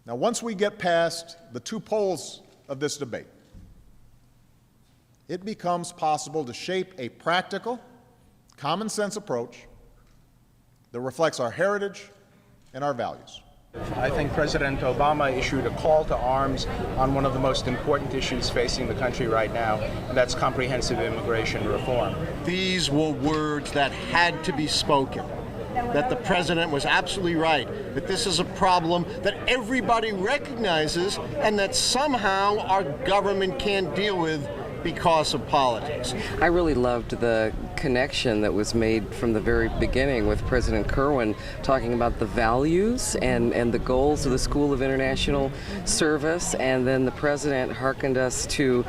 Now, once we get past the two poles of this debate, it becomes possible to shape a practical, common sense approach that reflects our heritage and our values. I think President Obama issued a call to arms on one of the most important issues facing the country right now, and that's comprehensive immigration reform. These were words that had to be spoken, that the president was absolutely right, that this is a problem that everybody recognizes and that somehow our government can't deal with because of politics. I really loved the connection that was made from the very beginning with President Kerwin talking about the values and the goals of the School of International Service, and then the president hearkened us to,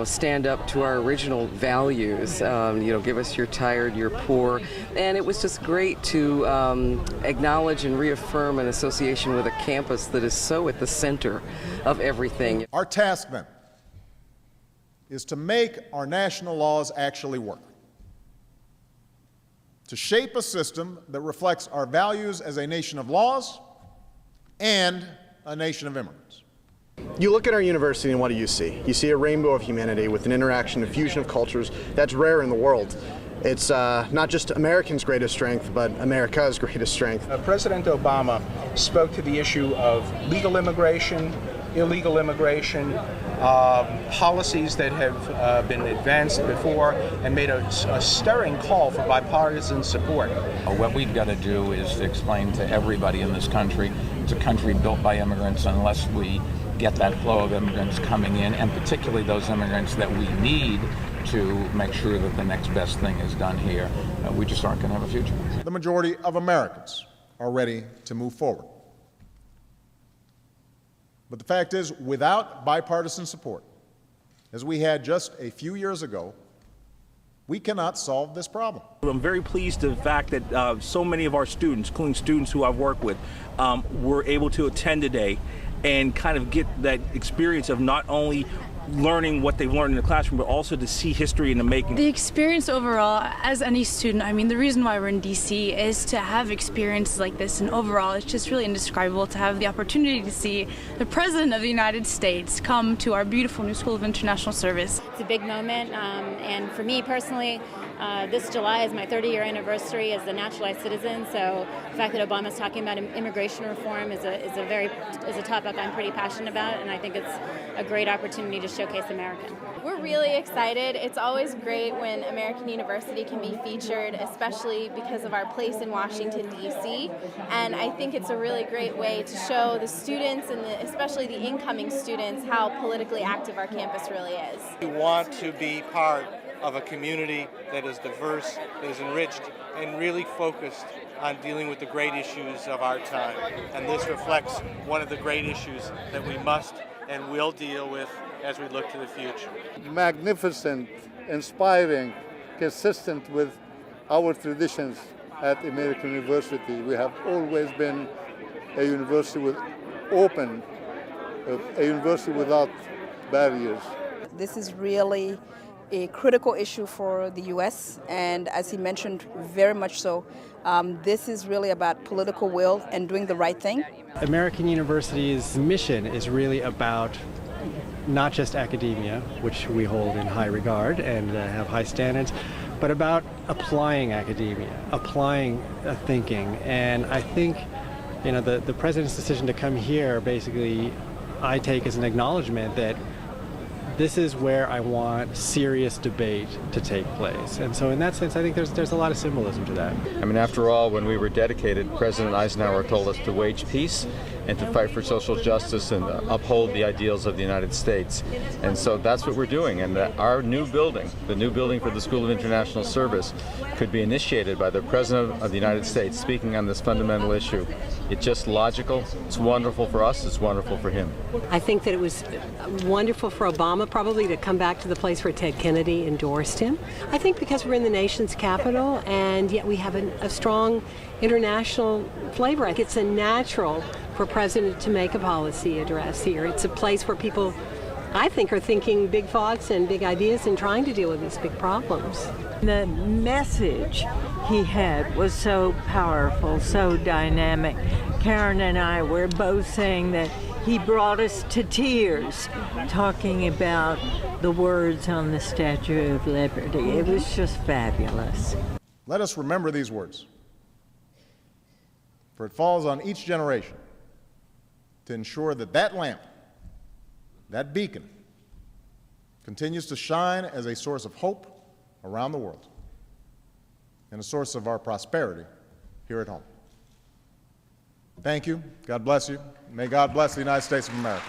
stand up to our original values, give us your tired, your poor, and it was just great to acknowledge and reaffirm an association with a campus that is so at the center of everything. Our task then is to make our national laws actually work, to shape a system that reflects our values as a nation of laws and a nation of immigrants. You look at our university and what do you see? You see a rainbow of humanity with an interaction and fusion of cultures that's rare in the world. It's not just Americans' greatest strength, but America's greatest strength. President Obama spoke to the issue of legal immigration, illegal immigration, policies that have been advanced before, and made a stirring call for bipartisan support. What we've got to do is to explain to everybody in this country, it's a country built by immigrants. Unless we get that flow of immigrants coming in, and particularly those immigrants that we need to make sure that the next best thing is done here, we just aren't going to have a future. The majority of Americans are ready to move forward. But the fact is, without bipartisan support, as we had just a few years ago, we cannot solve this problem. I'm very pleased with the fact that so many of our students, including students who I've worked with, were able to attend today and kind of get that experience of not only learning what they've learned in the classroom, but also to see history in the making. The experience overall, as any student, the reason why we're in DC is to have experiences like this, and overall it's just really indescribable to have the opportunity to see the President of the United States come to our beautiful new School of International Service. It's a big moment, and for me personally, this July is my 30-year anniversary as a naturalized citizen, so the fact that Obama's talking about immigration reform is a topic I'm pretty passionate about, and I think it's a great opportunity to showcase America. We're really excited. It's always great when American University can be featured, especially because of our place in Washington, D.C., and I think it's a really great way to show the students, and especially the incoming students, how politically active our campus really is. We want to be part of a community that is diverse, that is enriched, and really focused on dealing with the great issues of our time. And this reflects one of the great issues that we must and will deal with as we look to the future. Magnificent, inspiring, consistent with our traditions at American University. We have always been a university with open, a university without barriers. This is really a critical issue for the U.S., and as he mentioned, very much so. This is really about political will and doing the right thing. American University's mission is really about not just academia, which we hold in high regard and have high standards, but about applying academia, applying thinking. And I think, the president's decision to come here, basically, I take as an acknowledgement that this is where I want serious debate to take place. And so in that sense, I think there's a lot of symbolism to that. After all, when we were dedicated, President Eisenhower told us to wage peace and to fight for social justice and uphold the ideals of the United States. And so that's what we're doing. And our new building, the new building for the School of International Service, could be initiated by the President of the United States speaking on this fundamental issue. It's just logical. It's wonderful for us. It's wonderful for him. I think that it was wonderful for Obama probably to come back to the place where Ted Kennedy endorsed him. I think because we're in the nation's capital and yet we have a strong international flavor. I think it's a natural for a president to make a policy address here. It's a place where people, I think, are thinking big thoughts and big ideas and trying to deal with these big problems. The message he had was so powerful, so dynamic. Karen and I were both saying that He brought us to tears talking about the words on the Statue of Liberty. It was just fabulous. Let us remember these words, for it falls on each generation to ensure that that lamp, that beacon, continues to shine as a source of hope around the world and a source of our prosperity here at home. Thank you. God bless you. May God bless the United States of America.